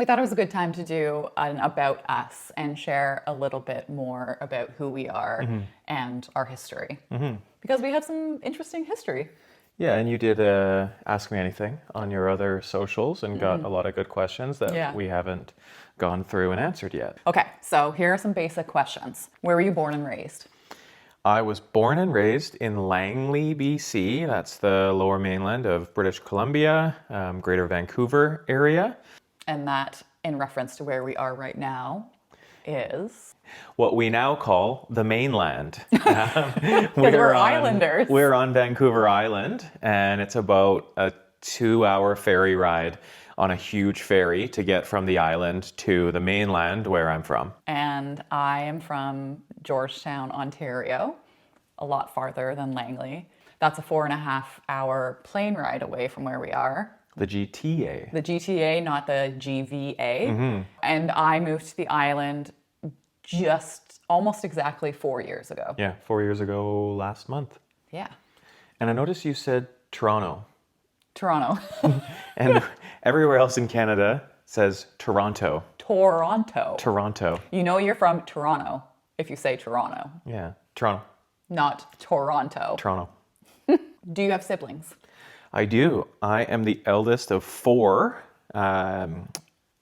We thought it was a good time to do an About Us and share a little bit more about who we are and our history. Because we have some interesting history. Yeah, and you did Ask Me Anything on your other socials and got a lot of good questions that we haven't gone through and answered yet. Okay, so here are some basic questions. Where were you born and raised? I was born and raised in Langley, BC. That's the lower mainland of British Columbia, greater Vancouver area. And that, in reference to where we are right now, is... what we now call the mainland. We're islanders. We're on Vancouver Island, and it's about a 2-hour ferry ride on a huge ferry to get from the island to the mainland where I'm from. And I am from Georgetown, Ontario, a lot farther than Langley. That's a 4.5-hour plane ride away from where we are. The GTA. The GTA, not the GVA. And I moved to the island just almost exactly 4 years ago. Yeah, 4 years ago last month. Yeah. And I noticed you said Toronto. Toronto. And everywhere else in Canada says Toronto. Toronto. Toronto. You know you're from Toronto if you say Toronto. Yeah, Toronto. Not Toronto. Toronto. Do you have siblings? I do. I am the eldest of 4.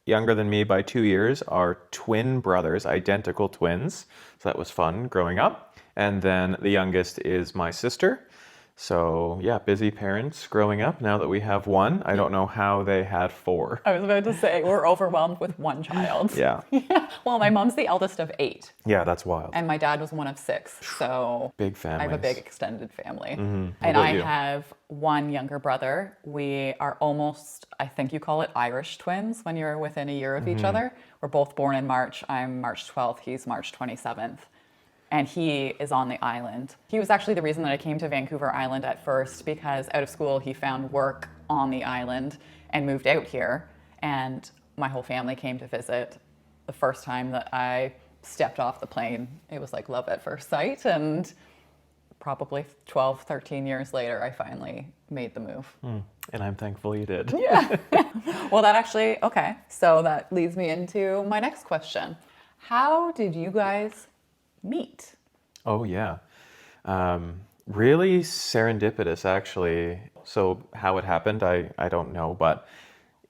Younger than me by 2 years are twin brothers, identical twins. So that was fun growing up. And then the youngest is my sister. So yeah, busy parents growing up. Now that we have 1, I don't know how they had 4. I was about to say, we're overwhelmed with 1 child. Yeah. Well, my mom's the eldest of 8. Yeah, that's wild. And my dad was one of 6. So big family. I have a big extended family. What And about I you? have 1 younger brother. We are almost, I think you call it Irish twins when you're within a year of each other. We're both born in March. I'm March 12th. He's March 27th. And he is on the island. He was actually the reason that I came to Vancouver Island at first, because out of school he found work on the island and moved out here. And my whole family came to visit. The first time that I stepped off the plane, it was like love at first sight. And probably 12, 13 years later, I finally made the move. And I'm thankful you did. Yeah. Well, that actually, okay. So that leads me into my next question. How did you guys meet? Oh, yeah. Really serendipitous, actually. So how it happened, I don't know, but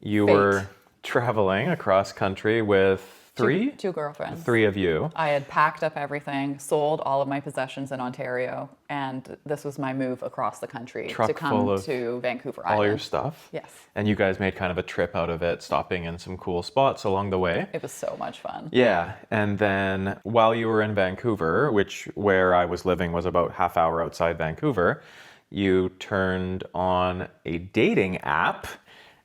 you Fate. were traveling across country with 3? Two girlfriends. 3 of you. I had packed up everything, sold all of my possessions in Ontario, and this was my move across the country Truck to come full of to Vancouver Island. All your stuff. Yes. And you guys made kind of a trip out of it, stopping in some cool spots along the way. It was so much fun. Yeah, and then while you were in Vancouver, where I was living was about half hour outside Vancouver, you turned on a dating app.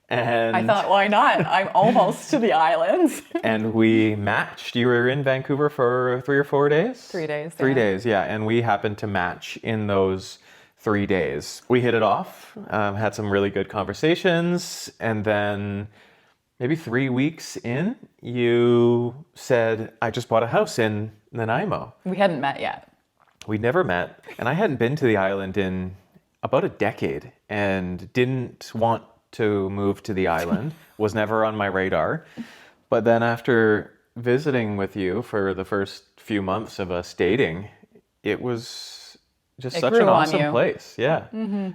And I thought, why not? I'm almost to the islands. and we matched. You were in Vancouver for 3 or 4 days? 3 days. 3 days, yeah. And we happened to match in those 3 days. We hit it off, had some really good conversations, and then maybe 3 weeks in, you said, I just bought a house in Nanaimo. We hadn't met yet. We'd never met, and I hadn't been to the island in about a decade and didn't want to move to the island, was never on my radar. But then after visiting with you for the first few months of us dating, it was just such an awesome place. Yeah.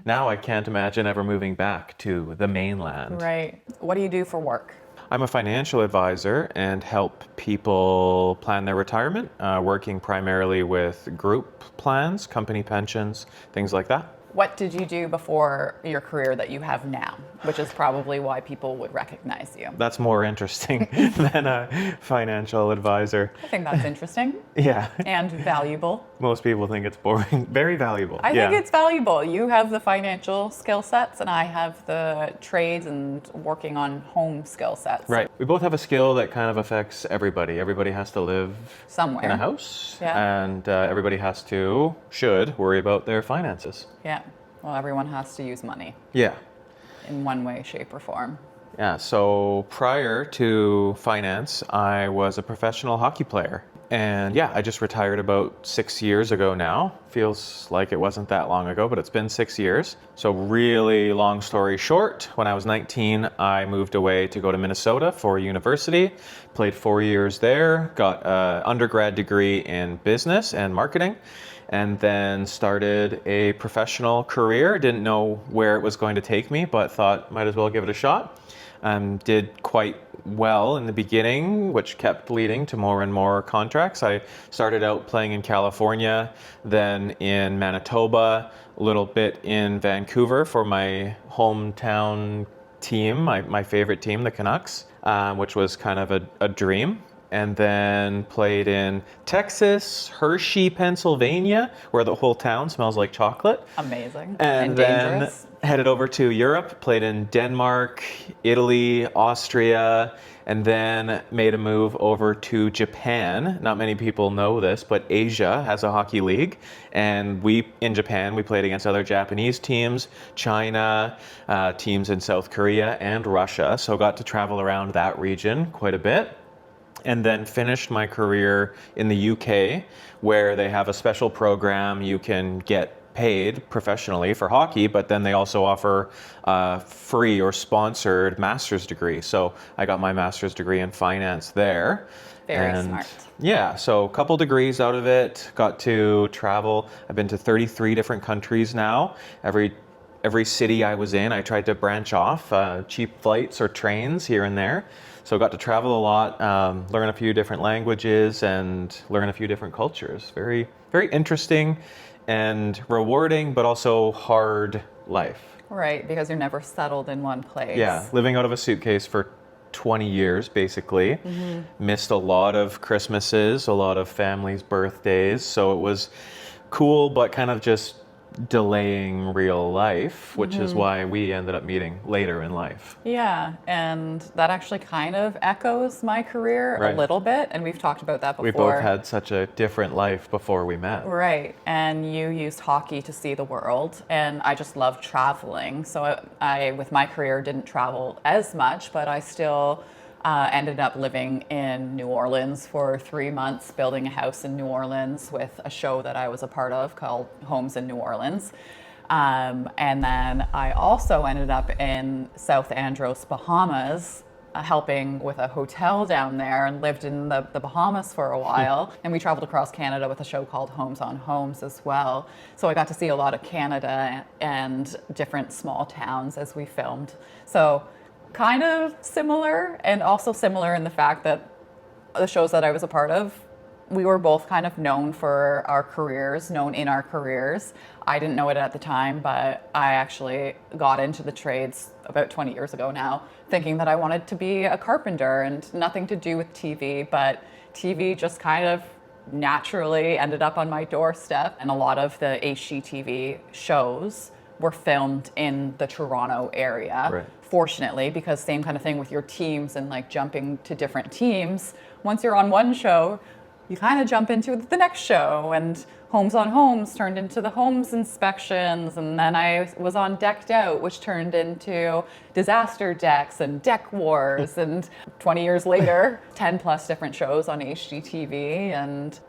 Now I can't imagine ever moving back to the mainland. Right. What do you do for work? I'm a financial advisor and help people plan their retirement, working primarily with group plans, company pensions, things like that. What did you do before your career that you have now, which is probably why people would recognize you? That's more interesting than a financial advisor. I think that's interesting. Yeah. And valuable. Most people think it's boring. Very valuable. I think it's valuable. You have the financial skill sets and I have the trades and working on home skill sets. Right. We both have a skill that kind of affects everybody. Everybody has to live somewhere in a house. Yeah. And everybody should worry about their finances. Yeah. Well, everyone has to use money. Yeah. In one way, shape, or form. Yeah. So prior to finance, I was a professional hockey player. And yeah, I just retired about 6 years ago now. Feels like it wasn't that long ago, but it's been 6 years. So really long story short, when I was 19, I moved away to go to Minnesota for university, played 4 years there, got an undergrad degree in business and marketing, and then started a professional career. Didn't know where it was going to take me, but thought might as well give it a shot. Did quite well in the beginning, which kept leading to more and more contracts. I started out playing in California, then in Manitoba, a little bit in Vancouver for my hometown team, my favorite team, the Canucks, which was kind of a dream. And then played in Texas, Hershey, Pennsylvania, where the whole town smells like chocolate. Amazing. And then dangerous. Headed over to Europe, played in Denmark, Italy, Austria, and then made a move over to Japan. Not many people know this, but Asia has a hockey league. And in Japan, we played against other Japanese teams, China, teams in South Korea, and Russia. So got to travel around that region quite a bit. And then finished my career in the UK, where they have a special program. You can get paid professionally for hockey, but then they also offer a free or sponsored master's degree. So I got my master's degree in finance there. Very smart. Yeah, so a couple degrees out of it. Got to travel. I've been to 33 different countries now. Every city I was in, I tried to branch off, cheap flights or trains here and there. So got to travel a lot, learn a few different languages, and learn a few different cultures. Very, very interesting and rewarding, but also hard life. Right, because you're never settled in one place. Yeah, living out of a suitcase for 20 years, basically. Mm-hmm. Missed a lot of Christmases, a lot of families' birthdays. So it was cool, but kind of just delaying real life, which is why we ended up meeting later in life. Yeah, and that actually kind of echoes my career a little bit, and we've talked about that before. We both had such a different life before we met. Right, and you used hockey to see the world, and I just love traveling. So I, with my career, didn't travel as much, but I still ended up living in New Orleans for 3 months, building a house in New Orleans with a show that I was a part of called Homes in New Orleans. And then I also ended up in South Andros, Bahamas, helping with a hotel down there, and lived in the Bahamas for a while. And we traveled across Canada with a show called Homes on Homes as well. So I got to see a lot of Canada and different small towns as we filmed. So kind of similar, and also similar in the fact that the shows that I was a part of, we were both kind of known for our careers, known in our careers. I didn't know it at the time, but I actually got into the trades about 20 years ago now, thinking that I wanted to be a carpenter, and nothing to do with TV, but TV just kind of naturally ended up on my doorstep. And a lot of the HGTV shows were filmed in the Toronto area. Right. Fortunately, because same kind of thing with your teams and like jumping to different teams. Once you're on one show, you kind of jump into the next show, and Homes on Homes turned into the homes inspections, and then I was on Decked Out, which turned into Disaster Decks and Deck Wars, and 20 years later, 10 plus different shows on HGTV, and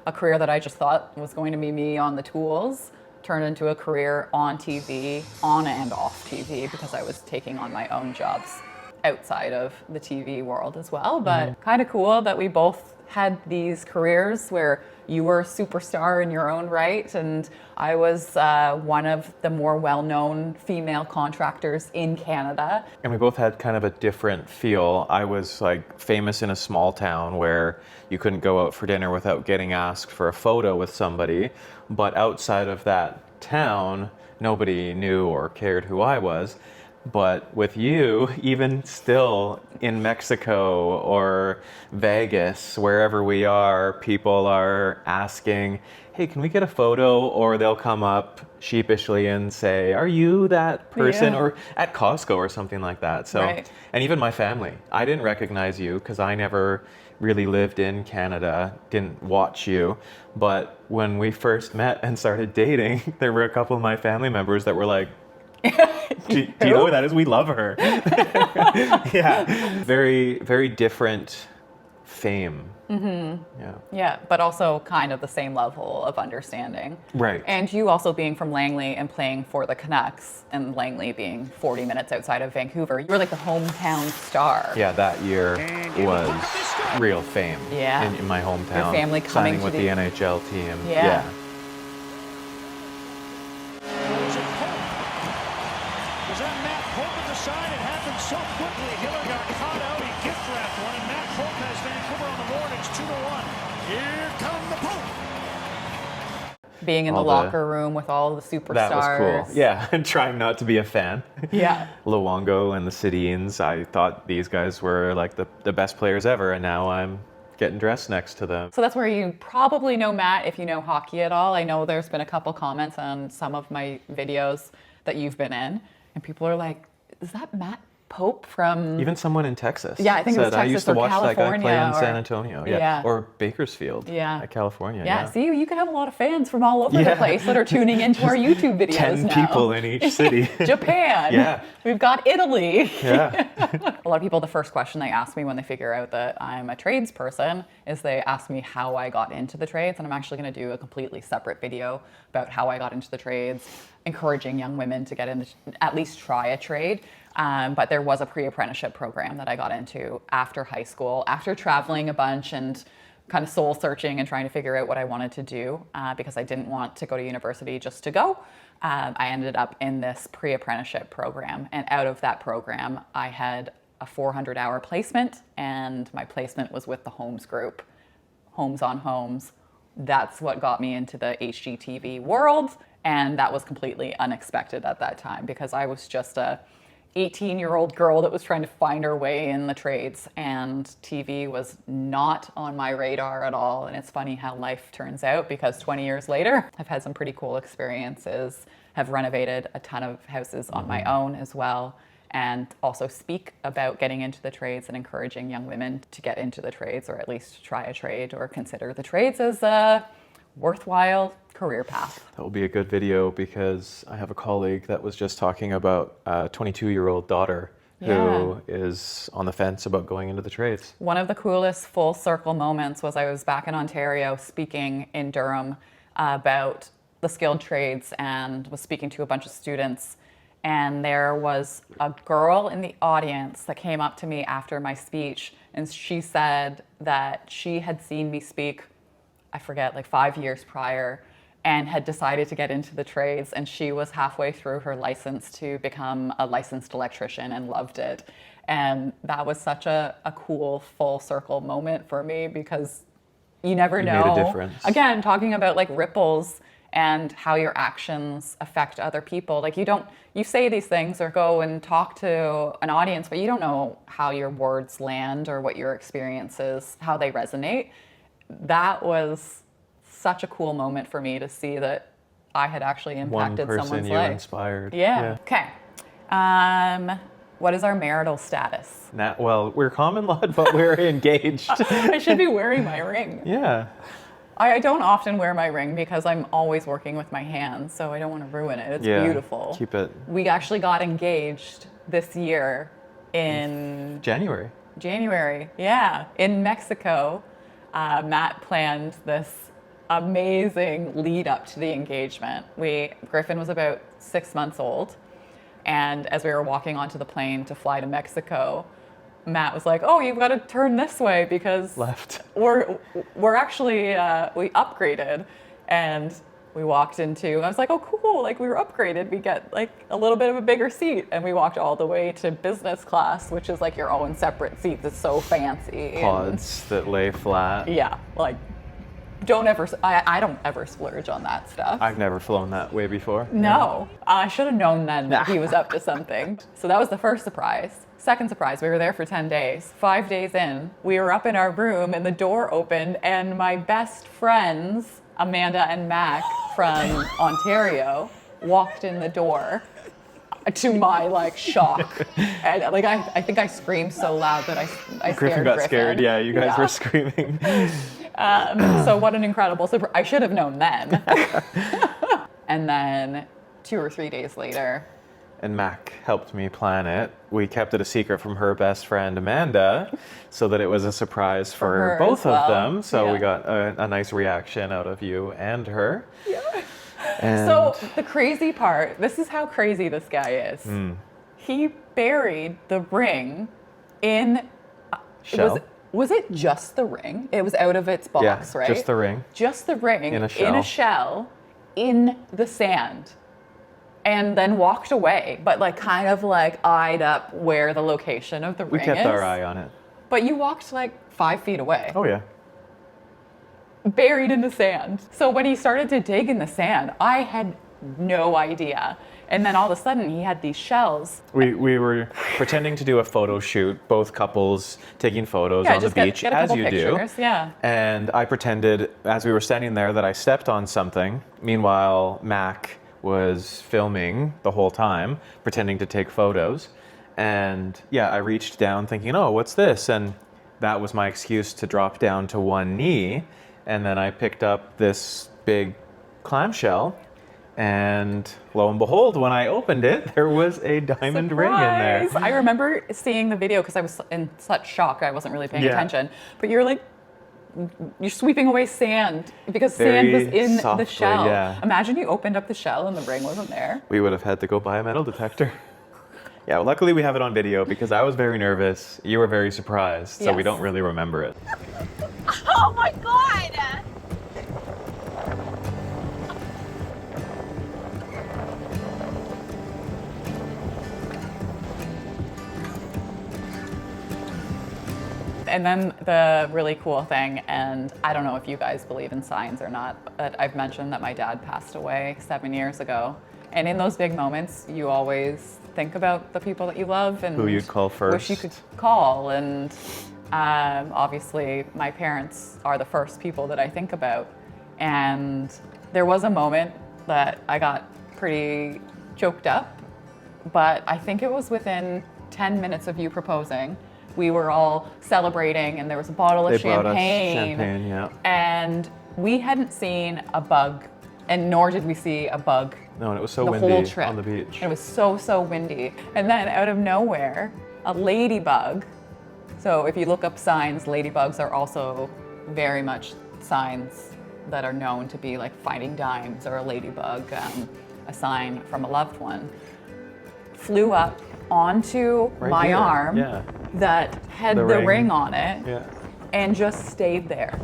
a career that I just thought was going to be me on the tools turned into a career on TV, on and off TV, because I was taking on my own jobs outside of the TV world as well. But kind of cool that we both had these careers where you were a superstar in your own right, and I was one of the more well-known female contractors in Canada. And we both had kind of a different feel. I was like famous in a small town where you couldn't go out for dinner without getting asked for a photo with somebody. But outside of that town, nobody knew or cared who I was. But with you, even still in Mexico or Vegas, wherever we are, people are asking, hey, can we get a photo? Or they'll come up sheepishly and say, are you that person? Yeah. Or at Costco or something like that. So, Right. And even my family, I didn't recognize you because I never really lived in Canada, didn't watch you. But when we first met and started dating, there were a couple of my family members that were like, do you know who that is? We love her. Yeah. Very, very different fame. Yeah. Yeah, but also kind of the same level of understanding. Right. And you also being from Langley and playing for the Canucks, and Langley being 40 minutes outside of Vancouver, you were like the hometown star. Yeah, that year was real fame. Yeah. In my hometown. Your family coming signing to with the- the NHL team. Yeah. Was that Matt Hope at the side? It happened so quickly. Hiller got caught out. He gift wrapped one, and Matt Hope has Vancouver on the board. It's 2-1. Here come the Pope. Being in the All the- locker room with all the superstars. That was cool. Yeah, and trying not to be a fan. Yeah. Luongo and the Sedins, I thought these guys were like the best players ever, and now I'm getting dressed next to them. So that's where you probably know Matt if you know hockey at all. I know there's been a couple comments on some of my videos that you've been in, and people are like, is that Matt Pope from... Even someone in Texas. Yeah, I think it was said, I Texas used to or watch that guy play California in or- San Antonio. Yeah. Yeah. Or Bakersfield. Yeah. California. Yeah, see, you can have a lot of fans from all over the Yeah. place that are tuning into our YouTube videos 10 now. people in each city. Japan. Yeah. We've got Italy. Yeah. A lot of people, the first question they ask me when they figure out that I'm a tradesperson is they ask me how I got into the trades. And I'm actually going to do a completely separate video about how I got into the trades, encouraging young women to get in, at least try a trade. But there was a pre-apprenticeship program that I got into after high school, after traveling a bunch and kind of soul searching and trying to figure out what I wanted to do because I didn't want to go to university just to go. I ended up in this pre-apprenticeship program, and out of that program, I had a 400-hour placement, and my placement was with the Homes group, Homes on Homes. That's what got me into the HGTV world, and that was completely unexpected at that time because I was just a 18-year-old girl that was trying to find her way in the trades, and TV was not on my radar at all. And it's funny how life turns out because 20 years later, I've had some pretty cool experiences, have renovated a ton of houses on my own as well, and also speak about getting into the trades and encouraging young women to get into the trades, or at least try a trade or consider the trades as a worthwhile career path. That will be a good video because I have a colleague that was just talking about a 22-year-old daughter who is on the fence about going into the trades. One of the coolest full circle moments was I was back in Ontario speaking in Durham about the skilled trades and was speaking to a bunch of students. And there was a girl in the audience that came up to me after my speech, and she said that she had seen me speak, I forget, like 5 years prior, and had decided to get into the trades, and she was halfway through her license to become a licensed electrician and loved it. And that was such a cool full circle moment for me because you never know. Made a difference. Again, talking about like ripples and how your actions affect other people. Like you say these things or go and talk to an audience, but you don't know how your words land or what your experiences, how they resonate. That was such a cool moment for me to see that I had actually impacted One person someone's you life. inspired. Yeah. Okay. What is our marital status? Well, we're common law, but we're engaged. I should be wearing my ring. Yeah. I don't often wear my ring because I'm always working with my hands, so I don't want to ruin it. It's Yeah, beautiful. keep it. We actually got engaged this year in January. January. Yeah, in Mexico. Matt planned this amazing lead up to the engagement. Griffin was about 6 months old, and as we were walking onto the plane to fly to Mexico, Matt was like, "Oh, you've got to turn this way because Left. we're actually we upgraded," and we walked into. I was like, "Oh, cool! Like we were upgraded. We get like a little bit of a bigger seat," and we walked all the way to business class, which is like your own separate seats. It's so fancy. Pods that lay flat. Yeah, like don't ever. I don't ever splurge on that stuff. I've never flown that way before. No, I should have known then that he was up to something. So that was the first surprise. Second surprise, we were there for 10 days. 5 days in, we were up in our room and the door opened and my best friends, Amanda and Mac from Ontario, walked in the door to my like shock. And like I think I screamed so loud that I scared Griffin got scared. Yeah, you guys Yeah. were screaming. So what an incredible surprise. I should have known then. And then 2 or 3 days later, and Mac helped me plan it. We kept it a secret from her best friend Amanda, so that it was a surprise for her both as well. of them. So we Yeah. got a nice reaction out of you and her. Yeah. And So the crazy part, this is how crazy this guy is. He buried the ring in shell. Was it just the ring? It was out of its box, Yeah, right? just the ring. Just the ring In a shell. in the sand. And then walked away, but like kind of like eyed up where the location of the We ring kept is. our eye on it. But you walked like 5 feet away. Oh yeah. Buried in the sand. So when he started to dig in the sand, I had no idea. And then all of a sudden he had these shells. We were pretending to do a photo shoot, both couples taking photos on the just beach, get a as couple you pictures, do. yeah. And I pretended, as we were standing there, that I stepped on something. Meanwhile, Mac was filming the whole time, pretending to take photos. And yeah, I reached down thinking, oh, what's this? And that was my excuse to drop down to one knee. And then I picked up this big clamshell. And lo and behold, when I opened it, there was a diamond ring in there. Surprise! I remember seeing the video because I was in such shock. I wasn't really paying Yeah. attention. But you're like, you're sweeping away sand because sand was Very in the softly, shell. yeah. Imagine you opened up the shell and the ring wasn't there. We would have had to go buy a metal detector. Yeah, well, luckily we have it on video because I was very nervous. You were very surprised, so we Yes. don't really remember it. Oh my god! And then the really cool thing, and I don't know if you guys believe in signs or not, but I've mentioned that my dad passed away 7 years ago. And in those big moments, you always think about the people that you love and Who you'd call wish you first. could call. And obviously, my parents are the first people that I think about. And there was a moment that I got pretty choked up, but I think it was within 10 minutes of you proposing. We were all celebrating, and there was a bottle of They brought us champagne. champagne, yeah. And we hadn't seen a bug, and nor did we see a bug No, and it was so the windy whole trip. on the beach. It was so windy. And then out of nowhere, a ladybug. So if you look up signs, ladybugs are also very much signs that are known to be like finding dimes or a ladybug, a sign from a loved one. Flew up onto Right my here, arm yeah. that had The the ring. ring on it Yeah. and just stayed there.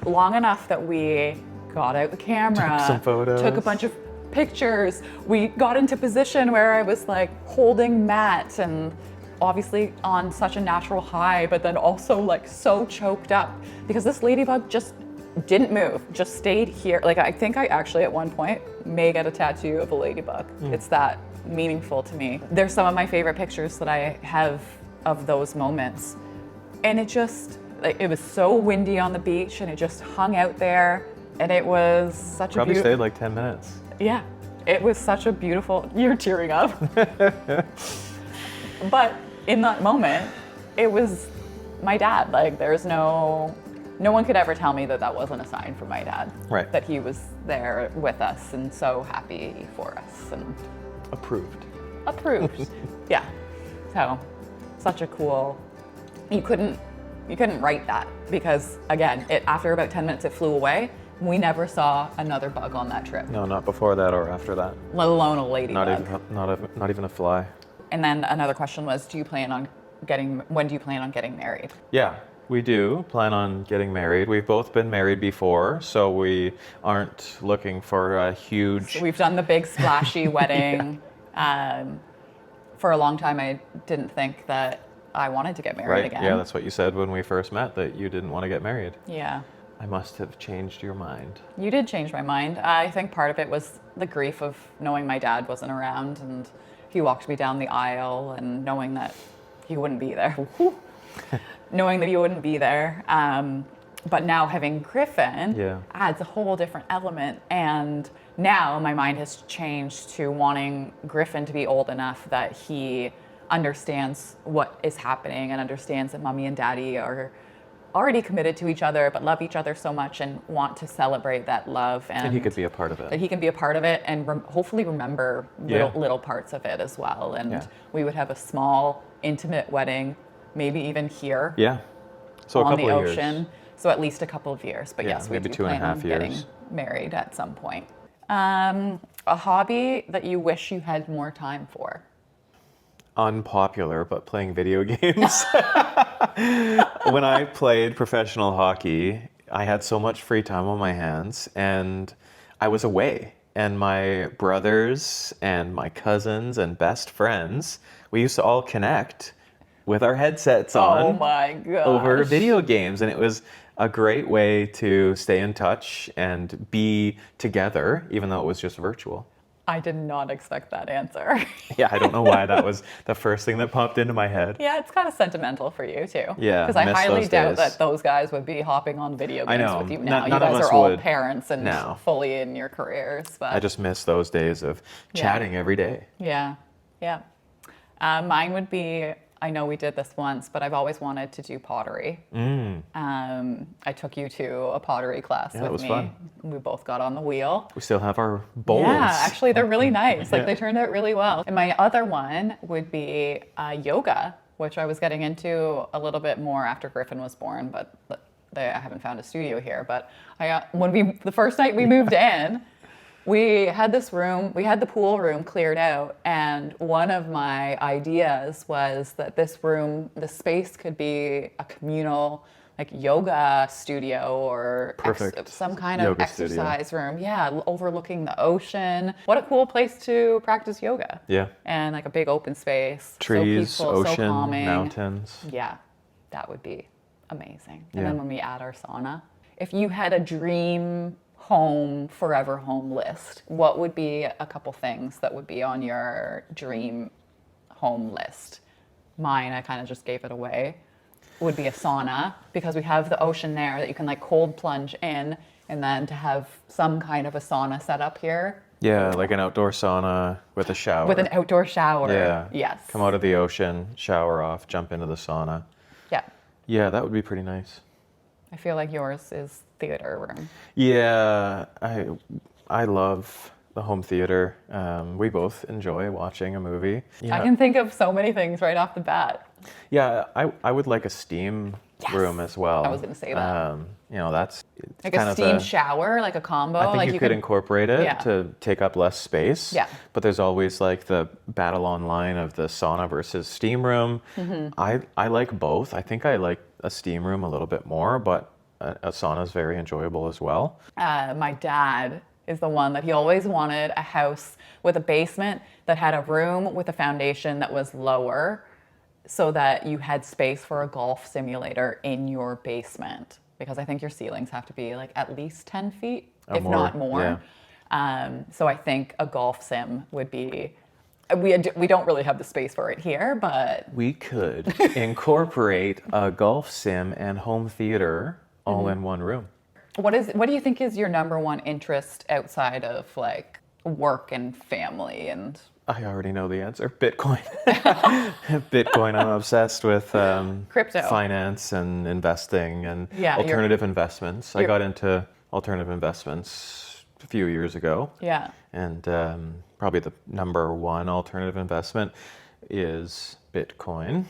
Long enough that we got out the camera, Took some photos. took a bunch of pictures. We got into position where I was like holding Matt and obviously on such a natural high, but then also like so choked up because this ladybug just didn't move, just stayed here. Like I think I actually at one point may get a tattoo of a ladybug. It's that meaningful to me. There's some of my favorite pictures that I have of those moments. And it just, like, it was so windy on the beach and it just hung out there. And it was such Probably a beautiful, stayed like 10 minutes. yeah, it was such a beautiful, you're tearing up. But in that moment, it was my dad. Like there's no one could ever tell me that that wasn't a sign from my dad. Right. That he was there with us and so happy for us and Approved. approved. Yeah. So such a cool, you couldn't write that because again, it after about 10 minutes it flew away. We never saw another bug on that trip, No, not before that or after that. let alone a ladybug. Not even a fly. And then another question was, when do you plan on getting married? Yeah, we do plan on getting married. We've both been married before, so we aren't looking for a huge. We've done the big splashy wedding. For a long time, I didn't think that I wanted to get married Right? again. Yeah, that's what you said when we first met, that you didn't want to get married. Yeah. I must have changed your mind. You did change my mind. I think part of it was the grief of knowing my dad wasn't around and he walked me down the aisle and knowing that he wouldn't be there. Knowing that he wouldn't be there. But now having Griffin Yeah. adds a whole different element. And now my mind has changed to wanting Griffin to be old enough that he understands what is happening and understands that mommy and daddy are already committed to each other, but love each other so much and want to celebrate that love. And he could be a part of that it. he can be a part of it and hopefully remember Yeah. little parts of it as well. And Yeah. we would have a small, intimate wedding, maybe even here Yeah. So a on couple the of ocean. years. So at least a couple of years. But Yeah, yes, we maybe do 2.5 plan on getting years. married at some point. A hobby that you wish you had more time for. Unpopular, but playing video games. When I played professional hockey, I had so much free time on my hands and I was away. And my brothers and my cousins and best friends, we used to all connect with our headsets on Oh my gosh. over video games. And it was a great way to stay in touch and be together, even though it was just virtual. I did not expect that answer. Yeah, I don't know why that was the first thing that popped into my head. Yeah, it's kind of sentimental for you too. Yeah, because I miss highly those doubt days. that those guys would be hopping on video I games know. with you now. You None of guys us are all would. parents and No. fully in your careers. But I just miss those days of chatting every day. yeah. Mine would be. I know we did this once, but I've always wanted to do pottery. I took you to a pottery class with that was me. fun. We both got on the wheel. We still have our bowls. Yeah, actually, they're really nice. Like Yeah. they turned out really well. And my other one would be yoga, which I was getting into a little bit more after Griffin was born, but I haven't found a studio here. But the first night we moved in, we had this room, we had the pool room cleared out, and one of my ideas was that this room, the space could be a communal like yoga studio or Perfect. some kind of Yoga studio. exercise room. Yeah, overlooking the ocean. What a cool place to practice yoga. Yeah. And like a big open space. Trees, so peaceful, ocean, so calming. mountains. Yeah, that would be amazing. And Yeah. then when we add our sauna, if you had a dream home, forever home list, what would be a couple things that would be on your dream home list? Mine, I kind of just gave it away, would be a sauna because we have the ocean there that you can like cold plunge in, and then to have some kind of a sauna set up here. Yeah, like an outdoor sauna with a shower. With an outdoor shower. Yeah. Yes. Come out of the ocean, shower off, jump into the sauna. Yeah. Yeah, that would be pretty nice. I feel like yours is theater room. Yeah, I love the home theater. We both enjoy watching a movie. Yeah, I can think of so many things right off the bat. yeah, I would like a steam room as well. I was gonna say that. You know, that's Like kind a of steam shower, like a combo. I think like you could incorporate it Yeah. to take up less space. Yeah. But there's always like the battle online of the sauna versus steam room. Mm-hmm. I like both. I think I like a steam room a little bit more, but a sauna is very enjoyable as well. My dad is the one that he always wanted a house with a basement that had a room with a foundation that was lower so that you had space for a golf simulator in your basement. Because I think your ceilings have to be like at least 10 feet, if more, not more. So I think a golf sim would be, we don't really have the space for it here, but We could incorporate a golf sim and home theater all in one room. what do you think is your number one interest outside of like work and family and I already know the answer. Bitcoin. Bitcoin. I'm obsessed with Crypto. finance and investing and Yeah, you're- alternative investments. I you're- got into alternative investments a few years ago. yeah. And probably the number one alternative investment is Bitcoin.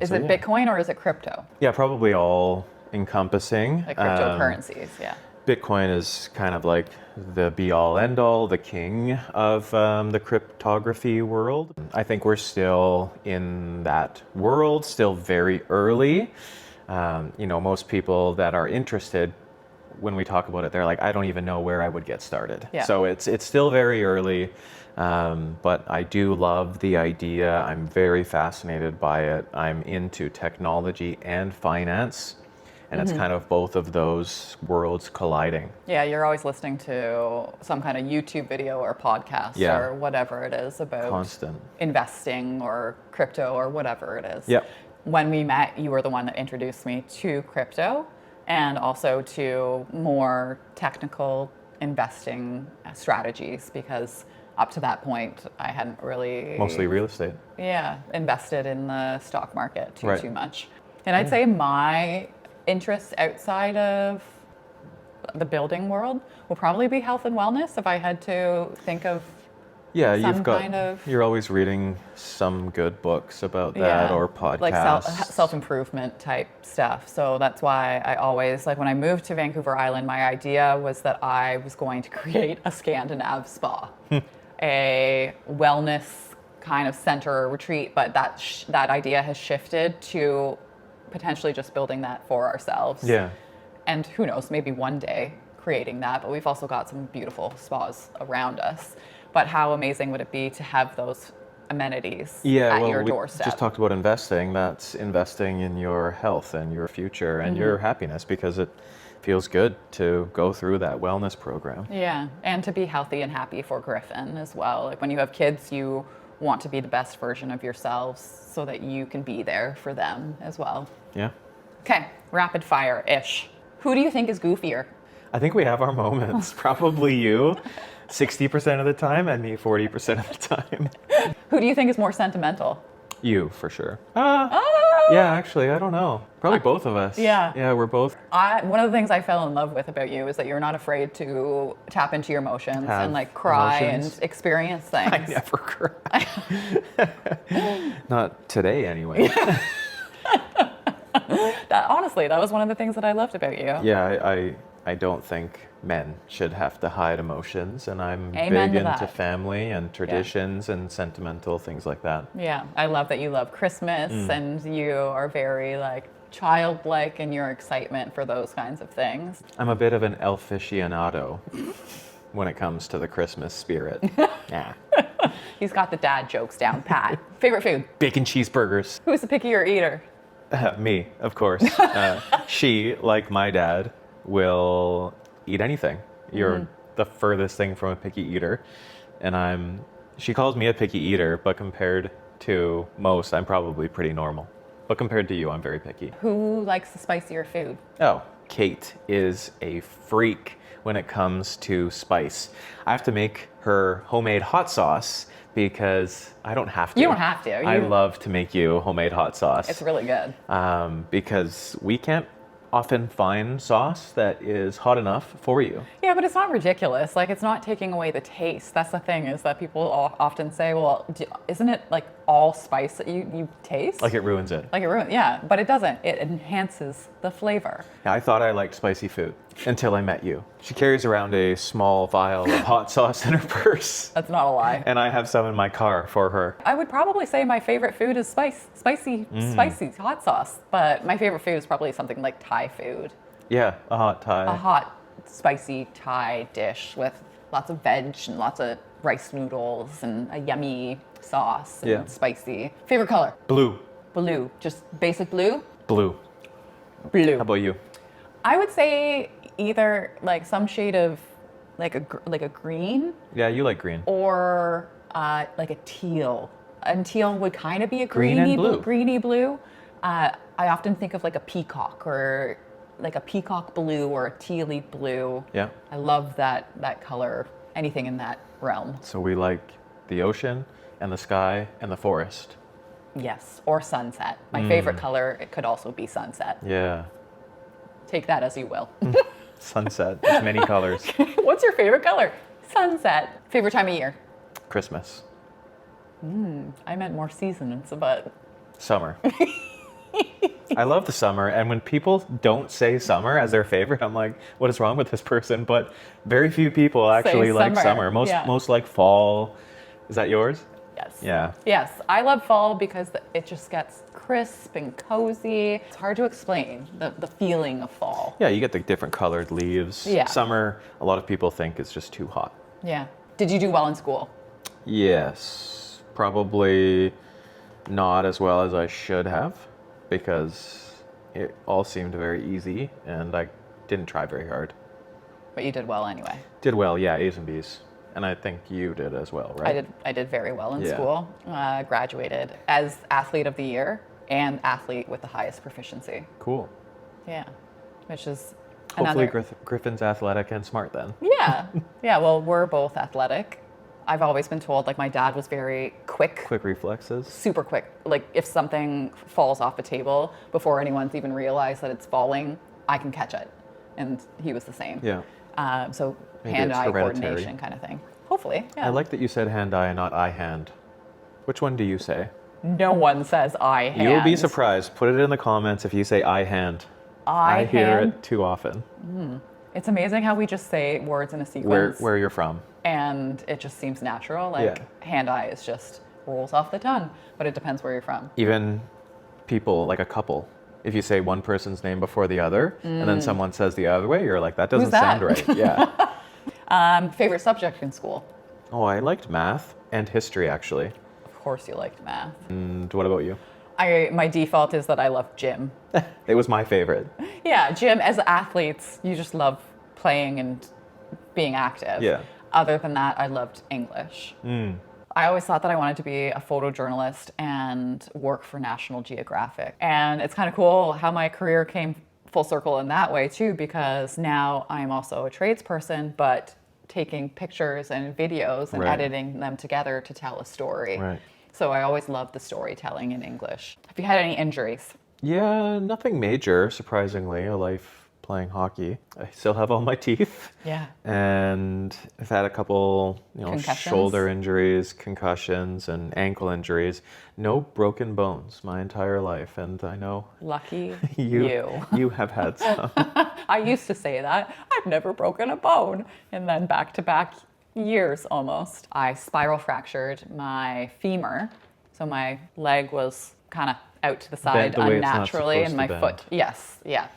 Is it Bitcoin or is it crypto? Yeah, probably all encompassing. Like cryptocurrencies, yeah. Bitcoin is kind of like the be-all, end-all, the king of the cryptography world. I think we're still in that world, still very early. You know, most people that are interested, when we talk about it, they're like, I don't even know where I would get started. Yeah. So it's still very early, but I do love the idea. I'm very fascinated by it. I'm into technology and finance. And it's kind of both of those worlds colliding. Yeah, you're always listening to some kind of YouTube video or podcast Yeah. or whatever it is about Constant. investing or crypto or whatever it is. Yep. When we met, you were the one that introduced me to crypto and also to more technical investing strategies because up to that point, I hadn't really Mostly real estate. invested in the stock market too Right. much. And I'd say my interests outside of the building world will probably be health and wellness if I had to think of Yeah, some kind of... you're always reading some good books about that or podcasts. Like self-improvement type stuff. So that's why I always, like when I moved to Vancouver Island, my idea was that I was going to create a Scandinav spa, a wellness kind of center or retreat, but that idea has shifted to potentially just building that for ourselves. Yeah. And who knows, maybe one day creating that, but we've also got some beautiful spas around us. But how amazing would it be to have those amenities at your doorstep? We just talked about investing. That's investing in your health and your future and your happiness, because it feels good to go through that wellness program. Yeah, and to be healthy and happy for Griffin as well. Like when you have kids, you want to be the best version of yourselves so that you can be there for them as well. Yeah. Okay, rapid fire-ish. Who do you think is goofier? I think we have our moments. Probably you 60% of the time and me 40% of the time. Who do you think is more sentimental? You, for sure. Yeah, actually, I don't know. Probably both of us. Yeah. Yeah, we're both. One of the things I fell in love with about you is that you're not afraid to tap into your emotions and like cry emotions. and experience things. I never cry. Not today, anyway. Honestly, that was one of the things that I loved about you. Yeah, I don't think men should have to hide emotions, and I'm Amen big to into that. family and traditions and sentimental things like that. Yeah, I love that you love Christmas and you are very like childlike in your excitement for those kinds of things. I'm a bit of an elf aficionado when it comes to the Christmas spirit. Yeah. He's got the dad jokes down pat. Favorite food? Bacon cheeseburgers. Who's the pickier eater? Me, of course. She, like my dad, will eat anything. You're the furthest thing from a picky eater. And she calls me a picky eater, but compared to most, I'm probably pretty normal. But compared to you, I'm very picky. Who likes the spicier food? Oh, Kate is a freak when it comes to spice. I have to make her homemade hot sauce because I don't have to. You don't have to. I love to make you homemade hot sauce. It's really good. Because we can't often find sauce that is hot enough for you. Yeah, but it's not ridiculous. Like, it's not taking away the taste. That's the thing, is that people often say, well, isn't it like all spice that you taste? Like it ruins it. Like it ruins, yeah, but it doesn't. It enhances the flavor. Yeah, I thought I liked spicy food until I met you. She carries around a small vial of hot sauce in her purse. That's not a lie. And I have some in my car for her. I would probably say my favorite food is spicy hot sauce. But my favorite food is probably something like Thai food. Yeah, a hot Thai. A hot, spicy Thai dish with lots of veg and lots of rice noodles and a yummy sauce and spicy. Favorite color? Blue. Blue. Just basic blue? Blue. Blue. How about you? I would say either like some shade of like a green Yeah, you like green. or like a teal. And teal would kind of be a Green and blue. greeny blue. I often think of like a peacock or like a peacock blue or a tealy blue. Yeah. I love that color, anything in that realm. So we like the ocean and the sky and the forest. Yes, or sunset. My favorite color, it could also be sunset. Yeah. Take that as you will. Sunset. There's many colors. What's your favorite color? Sunset. Favorite time of year? Christmas. I meant more seasons, but Summer. I love the summer, and when people don't say summer as their favorite, I'm like, what is wrong with this person? But very few people actually like summer. summer. Most like fall. Is that yours? yes. Yeah. Yes, I love fall because it just gets crisp and cozy. It's hard to explain the feeling of fall. Yeah, you get the different colored leaves. Yeah. Summer, a lot of people think it's just too hot. Yeah. Did you do well in school? Yes. Probably not as well as I should have, because it all seemed very easy and I didn't try very hard. But you did well anyway. Did well, yeah, A's and B's. And I think you did as well, right? I did very well in Yeah. school. Graduated as athlete of the year and athlete with the highest proficiency. Cool. Yeah. Which is Hopefully another... Griffin's athletic and smart then. Yeah. Yeah, well, we're both athletic. I've always been told, like, my dad was very quick, reflexes. super quick. Like if something falls off a table before anyone's even realized that it's falling, I can catch it. And he was the same. Yeah. So Maybe hand-eye it's hereditary. coordination kind of thing. Hopefully, yeah. I like that you said hand-eye and not eye-hand. Which one do you say? No one says I hand. You'll be surprised. Put it in the comments if you say eye-hand. I hear hand. it too often. It's amazing how we just say words in a sequence. Where you're from. And it just seems natural. Like hand-eye is just rolls off the tongue, but it depends where you're from. Even people, like a couple, if you say one person's name before the other, and then someone says the other way, you're like, that doesn't sound right. Yeah. Favorite subject in school? Oh, I liked math and history, actually. Of course you liked math. And what about you? My default is that I love gym. It was my favorite. Yeah, gym, as athletes, you just love playing and being active. Yeah. Other than that, I loved English. I always thought that I wanted to be a photojournalist and work for National Geographic. And it's kind of cool how my career came full circle in that way too, because now I'm also a tradesperson, but taking pictures and videos and editing them together to tell a story. Right. So I always loved the storytelling in English. Have you had any injuries? Yeah, nothing major, surprisingly. A life playing hockey. I still have all my teeth. Yeah. And I've had a couple, Concussions? shoulder injuries, concussions, and ankle injuries. No broken bones my entire life. And I know Lucky you have had some. I used to say that. I've never broken a bone. And then back-to-back years almost. I spiral fractured my femur. So my leg was kind of out to the side Bent the way it's not unnaturally, and supposed my to bend. foot. Yes, yeah.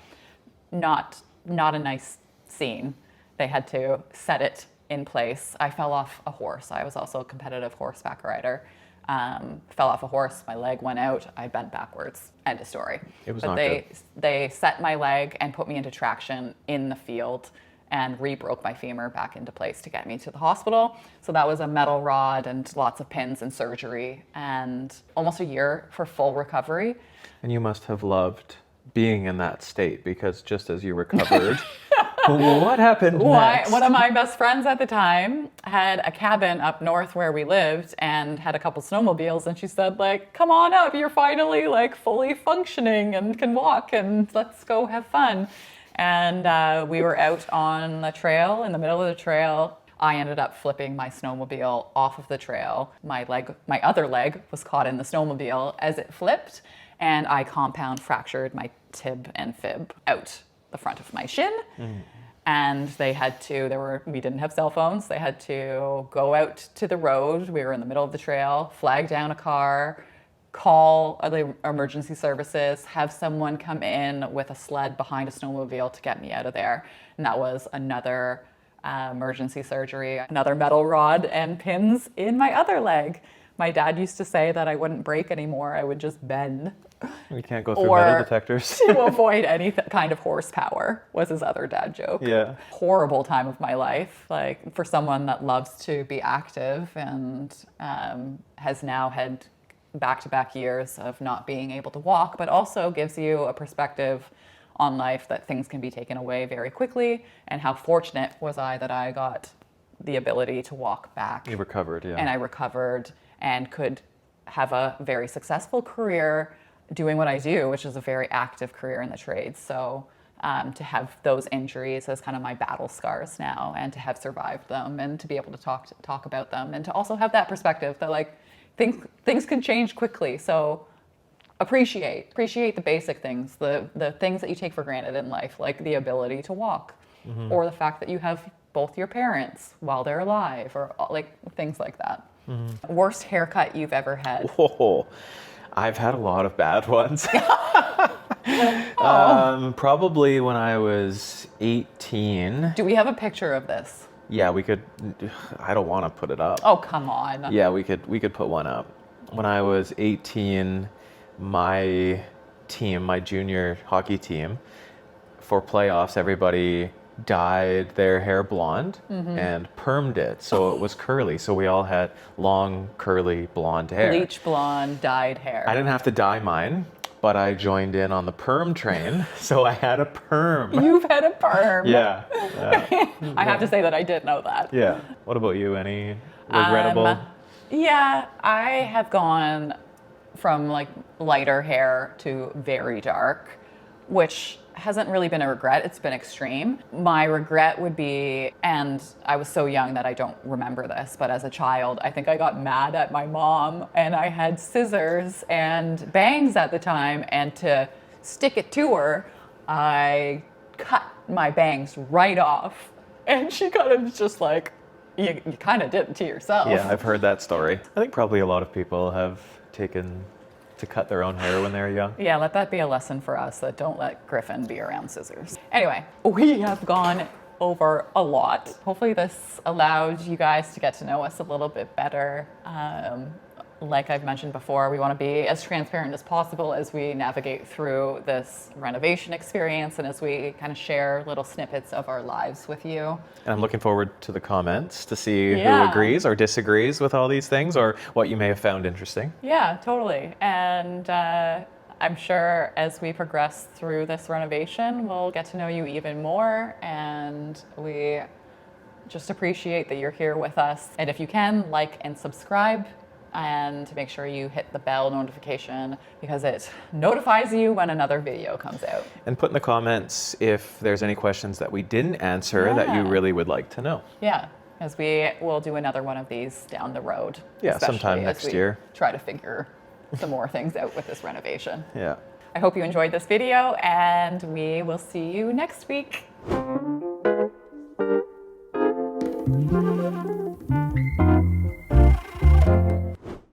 Not a nice scene. They had to set it in place. I fell off a horse. I was also a competitive horseback rider. Fell off a horse, my leg went out, I bent backwards. End of story. It was but not they set my leg and put me into traction in the field and re-broke my femur back into place to get me to the hospital. So that was a metal rod and lots of pins and surgery and almost a year for full recovery. And you must have loved being in that state, because just as you recovered, what happened next? One of my best friends at the time had a cabin up north where we lived and had a couple snowmobiles, and she said, like, come on up, you're finally like fully functioning and can walk, and let's go have fun. And we were out on the trail, in the middle of the trail. I ended up flipping my snowmobile off of the trail. My other leg was caught in the snowmobile as it flipped, and I compound fractured my tib and fib out the front of my shin. And they had to, we didn't have cell phones. They had to go out to the road. We were in the middle of the trail, flag down a car, call the emergency services, have someone come in with a sled behind a snowmobile to get me out of there. And that was another emergency surgery, another metal rod and pins in my other leg. My dad used to say that I wouldn't break anymore, I would just bend. We can't go through metal detectors. To avoid any kind of horsepower, was his other dad joke. Yeah. Horrible time of my life, like for someone that loves to be active and has now had back-to-back years of not being able to walk, but also gives you a perspective on life that things can be taken away very quickly, and how fortunate was I that I got the ability to walk back. You recovered, yeah. And I recovered and could have a very successful career doing what I do, which is a very active career in the trades. So to have those injuries as kind of my battle scars now, and to have survived them, and to be able to talk about them, and to also have that perspective that like things can change quickly. So appreciate the basic things, the things that you take for granted in life, like the ability to walk, or the fact that you have both your parents while they're alive, or like things like that. Worst haircut you've ever had? Whoa, I've had a lot of bad ones. Probably when I was 18. Do we have a picture of this? Yeah, we could. I don't want to put it up. Oh, come on. Yeah, we could put one up. When I was 18, my team, my junior hockey team, for playoffs, everybody dyed their hair blonde and permed it, so it was curly. So we all had long, curly, blonde hair. Bleach blonde, dyed hair. I didn't have to dye mine, but I joined in on the perm train, so I had a perm. You've had a perm. Yeah. I have to say that I did know that. Yeah. What about you? Any regrettable? Yeah, I have gone from like lighter hair to very dark, which hasn't really been a regret. It's been extreme. My regret would be, and I was so young that I don't remember this, but as a child, I think I got mad at my mom and I had scissors and bangs at the time, and to stick it to her, I cut my bangs right off. And she kind of was just like, you kind of did it to yourself. Yeah, I've heard that story. I think probably a lot of people have taken to cut their own hair when they're young. Yeah, let that be a lesson for us, that don't let Griffin be around scissors. Anyway, we have gone over a lot. Hopefully this allowed you guys to get to know us a little bit better. Like I've mentioned before, we want to be as transparent as possible as we navigate through this renovation experience and as we kind of share little snippets of our lives with you. And I'm looking forward to the comments to see who Yeah. agrees or disagrees with all these things, or what you may have found interesting. Yeah, totally. And I'm sure as we progress through this renovation, we'll get to know you even more. And we just appreciate that you're here with us. And if you can, like and subscribe, and make sure you hit the bell notification because it notifies you when another video comes out. And put in the comments if there's any questions that we didn't answer that you Yeah. really would like to know. Yeah, as we will do another one of these down the road. Yeah, sometime especially as next we year. Try to figure some more things out with this renovation. Yeah. I hope you enjoyed this video, and we will see you next week.